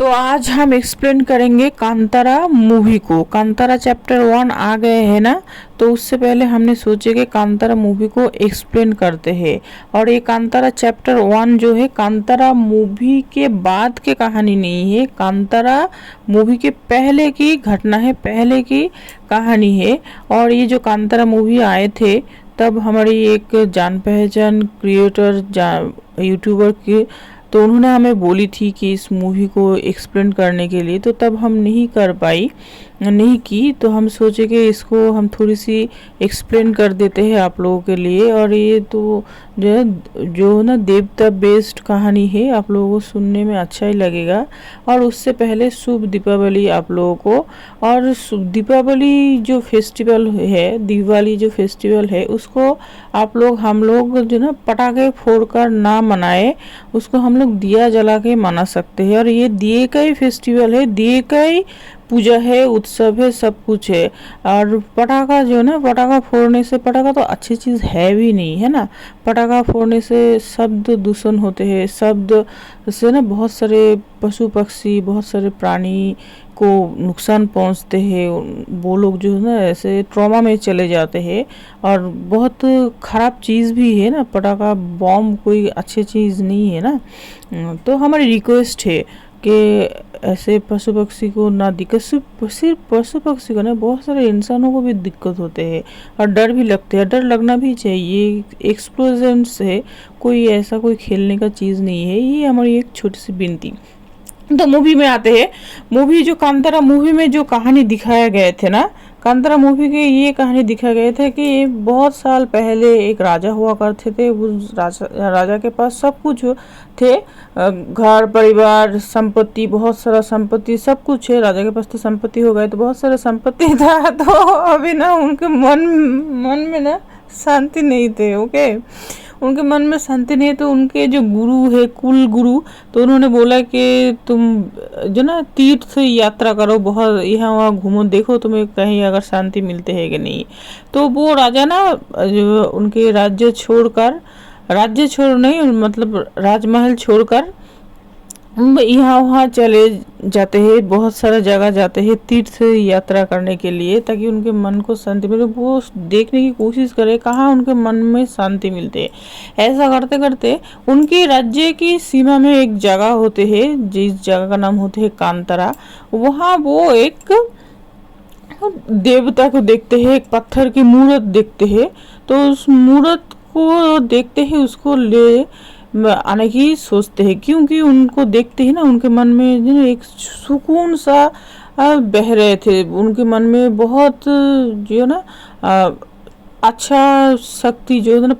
तो आज हम एक्सप्लेन करेंगे कांतारा मूवी को। कांतारा चैप्टर 1 आ गए हैं ना, तो उससे पहले हमने सोचे कि कांतारा मूवी को एक्सप्लेन करते हैं। और ये कांतारा चैप्टर 1 जो है कांतारा मूवी के बाद की कहानी नहीं है, कांतारा मूवी के पहले की घटना है, पहले की कहानी है। और ये जो कांतारा मूवी आए थे तब हमारी एक जान पहचान क्रिएटर यूट्यूबर की, तो उन्होंने हमें बोली थी कि इस मूवी को एक्सप्लेन करने के लिए, तो तब हम नहीं की, तो हम सोचे कि इसको हम थोड़ी सी एक्सप्लेन कर देते हैं आप लोगों के लिए। और ये तो जो ना देवता बेस्ड कहानी है, आप लोगों को सुनने में अच्छा ही लगेगा। और उससे पहले शुभ दीपावली आप लोगों को। और दीपावली जो फेस्टिवल है, दिवाली जो फेस्टिवल है, उसको हम लोग जो ना पटाखे फोड़कर ना मनाए, उसको हम लोग दिया जला के मना सकते हैं। और ये दिए का ही फेस्टिवल है, दिए का ही पूजा है, उत्सव है, सब कुछ है। और पटाखा जो है ना, पटाखा फोड़ने से, पटाखा तो अच्छी चीज़ है भी नहीं, है ना। पटाखा फोड़ने से शब्द दूषण होते हैं, शब्द से ना बहुत सारे पशु पक्षी, बहुत सारे प्राणी को नुकसान पहुंचते हैं। वो लोग जो है ना ऐसे ट्रॉमा में चले जाते हैं। और बहुत ख़राब चीज़ भी है ना, पटाखा बॉम्ब कोई अच्छी चीज़ नहीं है ना। तो हमारी रिक्वेस्ट है कि ऐसे पशु पक्षी को ना दिक्कत, सिर्फ पशु पक्षी को ना, बहुत सारे इंसानों को भी दिक्कत होते हैं और डर भी लगते हैं। डर लगना भी चाहिए, एक्सप्लोजन से कोई ऐसा कोई खेलने का चीज़ नहीं है। ये हमारी एक छोटी सी विनती। तो मूवी में आते हैं। मूवी जो कांतारा मूवी में जो कहानी दिखाया गए थे ना, कांतारा मूवी के ये कहानी दिखाए गए थे कि बहुत साल पहले एक राजा हुआ करते थे। उस राजा के पास सब कुछ थे, घर परिवार संपत्ति, बहुत सारा संपत्ति, सब कुछ है। राजा के पास तो संपत्ति हो गए, तो बहुत सारा संपत्ति था। तो अभी ना उनके मन में ना शांति नहीं थे। ओके, उनके मन में शांति नहीं है। तो उनके जो गुरु है, कुल गुरु, तो उन्होंने बोला कि तुम जो ना तीर्थ यात्रा करो, बहुत यहाँ वहाँ घूमो, देखो तुम्हें कहीं अगर शांति मिलते है कि नहीं। तो वो राजा ना जो उनके राज्य छोड़ नहीं, मतलब राजमहल छोड़कर यहाँ वहाँ चले जाते हैं, बहुत सारा जगह जाते हैं तीर्थ यात्रा करने के लिए, ताकि उनके मन को शांति मिले। वो देखने की कोशिश करे कहाँ उनके मन में शांति मिलते है। ऐसा करते करते उनके राज्य की सीमा में एक जगह होते हैं, जिस जगह का नाम होते है कांतारा। वहाँ वो एक देवता को देखते हैं, एक पत्थर की मूर्त देखते हैं। तो उस मूर्त को देखते ही उसको ले आने की सोचते हैं, क्योंकि उनको देखते ही ना उनके मन में जो एक सुकून सा बह रहे थे। उनके मन में बहुत जो ना अच्छा शक्ति जो है ना,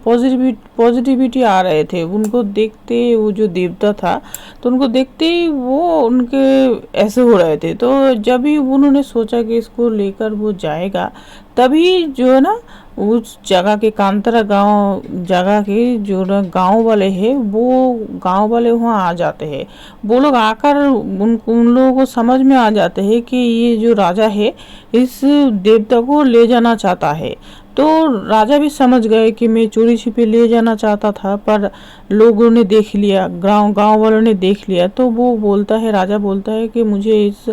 पॉजिटिविटी आ रहे थे उनको देखते। वो जो देवता था, तो उनको देखते ही वो उनके ऐसे हो रहे थे। तो जब भी उन्होंने सोचा कि इसको लेकर वो जाएगा, तभी जो है ना उस जगह के कांतारा गांव जगह के जो ना गांव वाले हैं, वो गांव वाले वहाँ आ जाते हैं। वो लोग आकर उन लोगों को समझ में आ जाते हैं कि ये जो राजा है इस देवता को ले जाना चाहता है। तो राजा भी समझ गए कि मैं चोरी छिपे ले जाना चाहता था, पर लोगों ने देख लिया, गांव वालों ने देख लिया। तो वो बोलता है, राजा बोलता है कि मुझे इस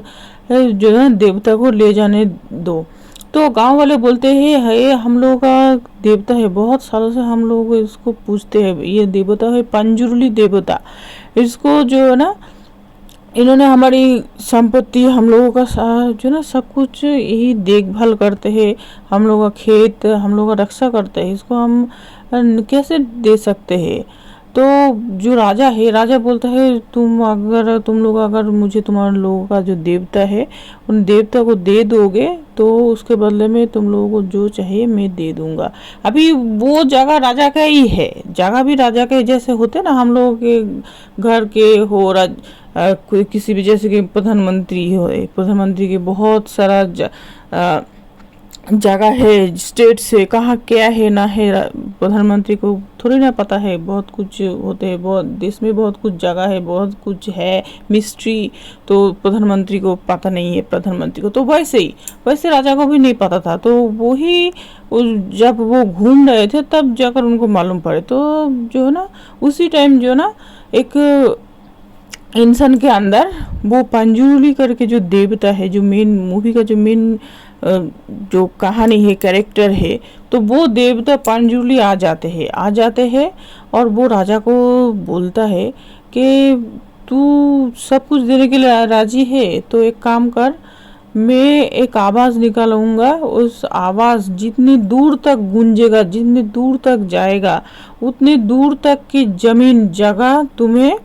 जो है देवता को ले जाने दो। तो गांव वाले बोलते हैं, है हम लोगों का देवता है, बहुत सालों से हम लोग इसको पूछते हैं, ये देवता है पंजुर्ली देवता। इसको जो है ना, इन्होंने हमारी संपत्ति, हम लोगों का जो ना सब कुछ यही देखभाल करते हैं, हम लोगों का खेत, हम लोगों का रक्षा करते हैं, इसको हम कैसे दे सकते हैं। तो जो राजा है, राजा बोलता है तुम लोग अगर मुझे तुम्हारे लोगों का जो देवता है उन देवता को दे दोगे, तो उसके बदले में तुम लोगों को जो चाहिए मैं दे दूंगा। अभी वो जगह राजा का ही है, जगह भी राजा के जैसे होते ना, हम लोगों के घर के हो कोई किसी भी, जैसे कि प्रधानमंत्री हो, प्रधानमंत्री के बहुत सारा जगह है, स्टेट से कहाँ क्या है ना है, प्रधानमंत्री को थोड़ी ना पता है। बहुत कुछ होते हैं, बहुत देश में बहुत कुछ जगह है, बहुत कुछ है मिस्ट्री, तो प्रधानमंत्री को पता नहीं है प्रधानमंत्री को। तो वैसे राजा को भी नहीं पता था। तो वही जब वो घूम रहे थे तब जाकर उनको मालूम पड़े। तो जो है ना उसी टाइम जो है ना एक इंसान के अंदर वो पंजुली करके जो देवता है, जो मेन मूवी का जो मेन जो कहानी है, कैरेक्टर है, तो वो देवता पंजुली आ जाते हैं और वो राजा को बोलता है कि तू सब कुछ देने के लिए राजी है तो एक काम कर, मैं एक आवाज़ निकालूंगा, उस आवाज़ जितनी दूर तक गूंजेगा, जितनी दूर तक जाएगा, उतनी दूर तक की जमीन जगह तुम्हें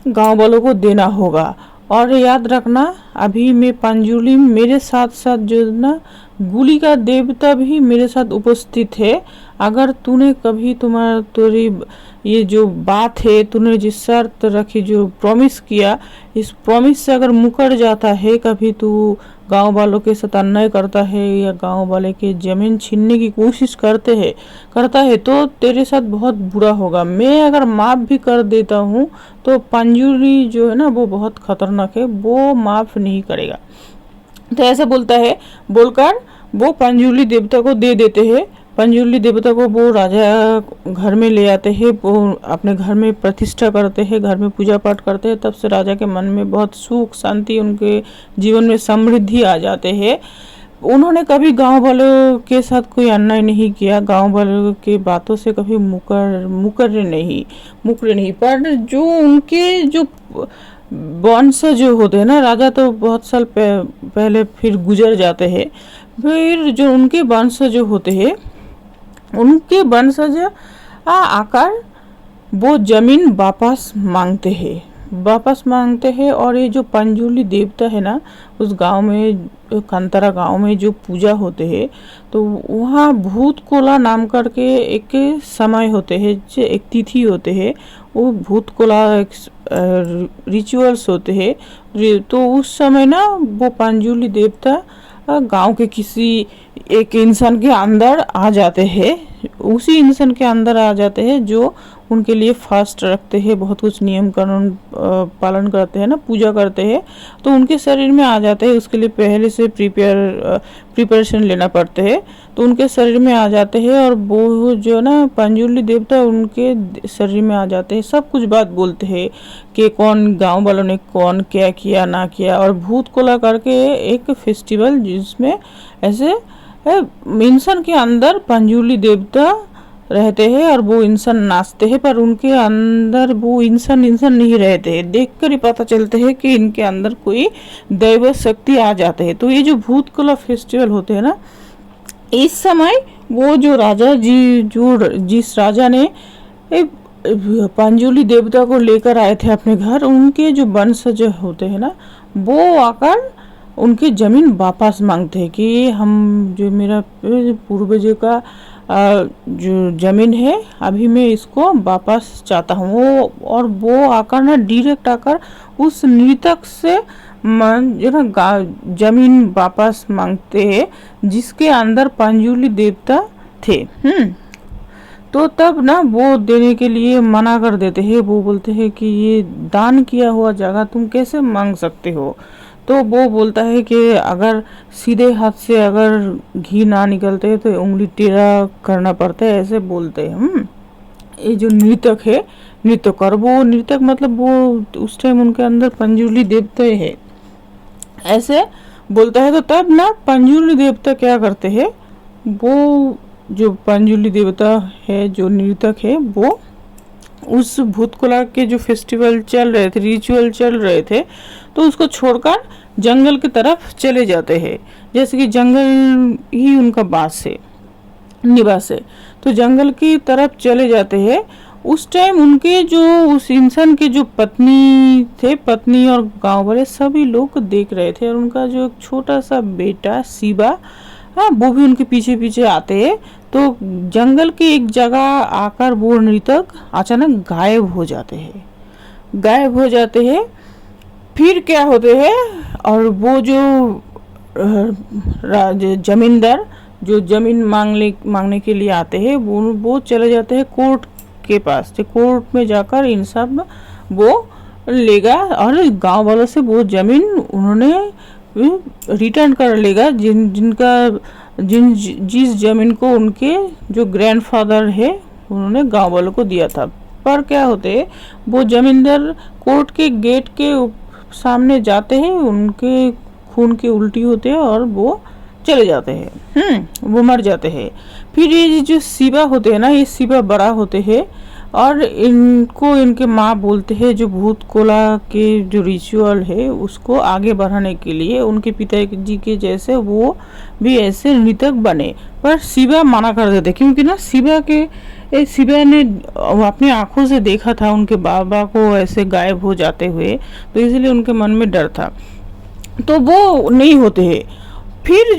गांव वालों को देना होगा। और याद रखना, अभी मैं पंजुली मेरे साथ साथ जो ना गुली का देवता भी मेरे साथ उपस्थित है। अगर तूने कभी तेरी ये जो बात है, तूने जिस शर्त रखी, जो प्रॉमिस किया, इस प्रॉमिस से अगर मुकर जाता है, कभी तू गांव वालों के साथ अन्याय करता है या गांव वाले के जमीन छीनने की कोशिश करता है तो तेरे साथ बहुत बुरा होगा। मैं अगर माफ़ भी कर देता हूँ तो पंजुली जो है ना वो बहुत खतरनाक है, वो माफ़ नहीं करेगा। तो ऐसा बोलता है, बोलकर वो पंजुली देवता को दे देते हैं। पंजुली देवता को वो राजा घर में ले आते हैं, वो अपने घर में प्रतिष्ठा करते हैं, घर में पूजा पाठ करते हैं। तब से राजा के मन में बहुत सुख शांति, उनके जीवन में समृद्धि आ जाते हैं। उन्होंने कभी गांव वालों के साथ कोई अन्याय नहीं किया, गांव वालों की बातों से कभी मुकरे नहीं। पर जो उनके जो वंश जो होते हैं ना, राजा तो बहुत साल पहले फिर गुजर जाते हैं, फिर जो उनके वंश जो होते हैं, उनके वंशज आकर वो जमीन वापस मांगते हैं। और ये जो पंजुली देवता है ना, उस गांव में, कंतरा गांव में जो पूजा होते हैं, तो वहाँ भूत कोला नाम करके एक समय होते हैं, जो एक तिथि होते हैं, वो भूत कोला रिचुअल्स होते हैं। तो उस समय ना वो पंजुली देवता गांव के किसी एक इंसान के अंदर आ जाते हैं, उसी इंसान के अंदर आ जाते हैं जो उनके लिए फास्ट रखते हैं, बहुत कुछ नियम कानून पालन करते हैं ना, पूजा करते हैं, तो उनके शरीर में आ जाते हैं। उसके लिए पहले से प्रिपरेशन लेना पड़ते हैं, तो उनके शरीर में आ जाते हैं और वो जो ना पंजुली देवता उनके शरीर में आ जाते हैं, सब कुछ बात बोलते हैं कि कौन गांव वालों ने कौन क्या किया ना किया। और भूत कोला करके एक फेस्टिवल जिसमें ऐसे इंसान के अंदर पंजुली देवता रहते हैं और वो इंसान नाचते हैं, पर उनके अंदर वो इंसान नहीं रहते हैं। देखकर ही पता चलते हैं कि इनके अंदर कोई दैव शक्ति आ जाते हैं। तो ये जो भूत कोला फेस्टिवल होते हैं ना, इस समय वो जो राजा जी, जो जिस राजा ने पंजुली देवता को लेकर आए थे अपने घर, उनके जो वंशज होते हैं ना, वो आकर उनकी ज़मीन वापस मांगते हैं कि हम, जो मेरा पूर्वज का जो ज़मीन है, अभी मैं इसको वापस चाहता हूँ। और वो आकर ना डायरेक्ट आकर उस नृतक से जो ना ज़मीन वापस मांगते हैं जिसके अंदर पंजुली देवता थे। तो तब ना वो देने के लिए मना कर देते हैं। वो बोलते हैं कि ये दान किया हुआ जगह तुम कैसे मांग सकते हो। तो वो बोलता है कि अगर सीधे हाथ से अगर घी ना निकलते तो उंगली टेढ़ा करना पड़ता है, ऐसे बोलते हैं। ये जो नृतक है, नृत्यकर, वो नृतक मतलब वो उस टाइम उनके अंदर पंजुली देवता है, ऐसे बोलता है। तो तब ना पंजुली देवता क्या करते हैं, वो जो पंजुली देवता है, जो नृतक है, वो उस भूतकोला के जो फेस्टिवल चल रहे थे, रिचुअल चल रहे थे, तो उसको छोड़कर जंगल की तरफ चले जाते हैं। जैसे कि जंगल ही उनका निवास है, तो जंगल की तरफ चले जाते हैं। उस टाइम उनके जो उस इंसान के जो पत्नी और गांव वाले सभी लोग देख रहे थे, और उनका जो एक छोटा सा बेटा शिवा, वो भी उनके पीछे पीछे आते हैं। तो जंगल की एक जगह आकर वो नृतक अचानक गायब हो जाते हैं। फिर क्या होते हैं, और वो जो जमींदार जो जमीन मांगने के लिए आते हैं, वो चले जाते हैं कोर्ट के पास। तो कोर्ट में जाकर इन सब वो लेगा और गांव वालों से वो जमीन उन्होंने रिटर्न कर लेगा, जिस जमीन को उनके जो ग्रैंडफादर है उन्होंने गांव वालों को दिया था। पर क्या होते, वो जमींदार कोर्ट के गेट के सामने जाते हैं, उनके खून के उल्टी होते हैं और वो चले जाते हैं, वो मर जाते हैं। फिर ये जो शिवा होते हैं ना, ये शिवा बड़ा होते हैं और इनको इनके माँ बोलते हैं जो भूत कोला के जो रिचुअल है उसको आगे बढ़ाने के लिए उनके पिताजी के जैसे वो भी ऐसे नृतक बने। पर शिवा मना कर देते क्योंकि ना शिवा ने अपनी आंखों से देखा था उनके बाबा को ऐसे गायब हो जाते हुए, तो इसलिए उनके मन में डर था, तो वो नहीं होते हैं। फिर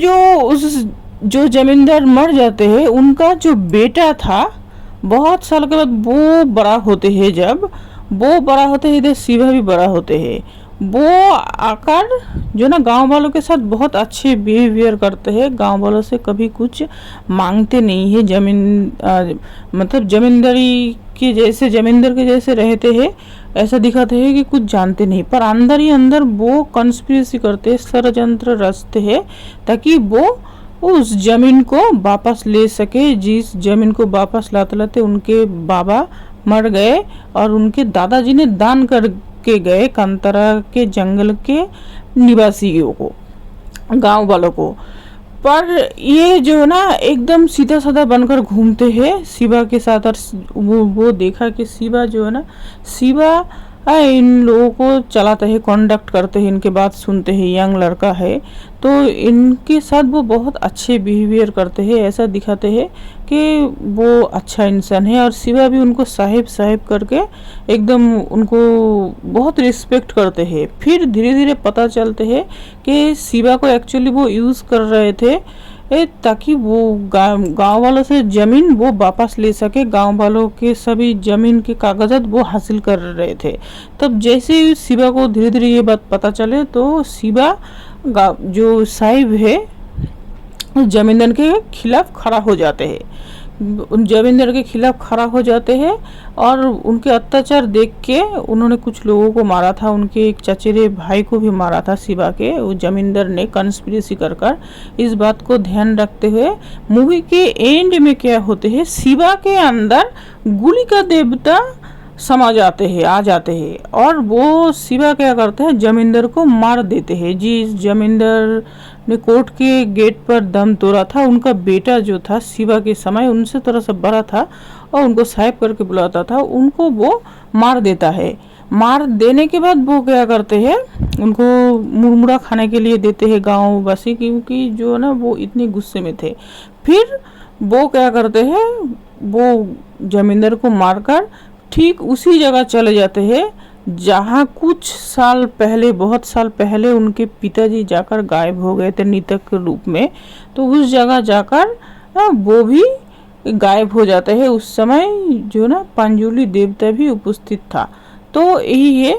जो जमींदार मर जाते हैं, उनका जो बेटा था बहुत साल के बाद वो बड़ा होते हैं, जब वो बड़ा होते हैं इधर शिवा भी बड़ा होते हैं। वो आकर जो ना गांव वालों के साथ बहुत अच्छे बिहेवियर करते हैं, गांव वालों से कभी कुछ मांगते नहीं है, मतलब जमींदारी के जैसे जमींदार के जैसे रहते हैं, ऐसा दिखाते हैं कि कुछ जानते नहीं, पर अंदर ही अंदर वो कंस्पिरेसी करते हैं, षड्यंत्र रचते हैं ताकि वो उस जमीन को वापस ले सके। जिस जमीन को वापस लाते लाते उनके बाबा मर गए और उनके दादाजी ने दान करके गए कांतारा के जंगल के निवासियों को, गांव वालों को। पर ये जो है ना एकदम सीधा साधा बनकर घूमते हैं शिवा के साथ, और वो देखा कि शिवा जो है ना, शिवा इन लोगों को चलाते हैं, कॉन्डक्ट करते हैं, इनके बात सुनते हैं, यंग लड़का है तो इनके साथ वो बहुत अच्छे बिहेवियर करते हैं, ऐसा दिखाते हैं कि वो अच्छा इंसान है। और शिवा भी उनको साहिब साहिब करके एकदम उनको बहुत रिस्पेक्ट करते हैं। फिर धीरे धीरे पता चलते हैं कि शिवा को एक्चुअली वो यूज़ कर रहे थे ताकि वो गांव वालों से ज़मीन वो वापस ले सके, गांव वालों के सभी ज़मीन के कागजात वो हासिल कर रहे थे। तब जैसे ही शिवा को धीरे धीरे ये बात पता चले तो शिवा जो साहिब है जमींदार के खिलाफ खड़ा हो जाते हैं, जमींदार के खिलाफ खड़ा हो जाते हैं और उनके अत्याचार देख के उन्होंने कुछ लोगों को मारा था, उनके एक चचेरे भाई को भी मारा था शिवा के, वो जमींदार ने कंस्पिरेसी कर इस बात को ध्यान रखते हुए मूवी के एंड में क्या होते हैं, शिवा के अंदर गुली का देवता समा जाते हैं, आ जाते हैं और वो शिवा क्या करते हैं, जमींदार को मार देते हैं। जिस जमींदार ने कोर्ट के गेट पर दम तोड़ा था, उनका बेटा जो था शिवा के समय उनसे थोड़ा सा बड़ा था और उनको साहिब करके बुलाता था, उनको वो मार देता है। मार देने के बाद वो क्या करते हैं, उनको मुरमुरा खाने के लिए देते हैं गाँव वासी, क्योंकि जो है ना वो इतने गुस्से में थे। फिर वो क्या करते हैं, वो जमींदार को मारकर ठीक उसी जगह चले जाते हैं जहाँ कुछ साल पहले, बहुत साल पहले उनके पिताजी जाकर गायब हो गए थे नृतक के रूप में, तो उस जगह जाकर वो भी गायब हो जाते हैं। उस समय जो ना पंजुली देवता भी उपस्थित था। तो यही है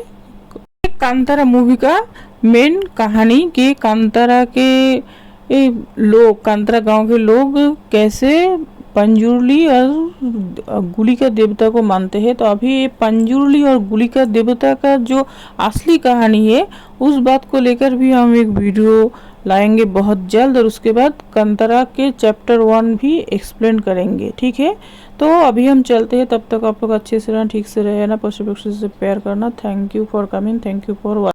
कांतारा मूवी का मेन कहानी कि कांतारा के लोग, कांतारा गांव के लोग कैसे पंजुर्ली और गुलिका देवता को मानते हैं। तो अभी ये पंजुर्ली और गुलिका देवता का जो असली कहानी है उस बात को लेकर भी हम एक वीडियो लाएंगे बहुत जल्द, और उसके बाद कांतारा के चैप्टर 1 भी एक्सप्लेन करेंगे, ठीक है। तो अभी हम चलते हैं, तब तक आप लोग अच्छे से रहना, ठीक से रहना, पशु पक्षी से प्यार करना। Thank you for coming, thank you for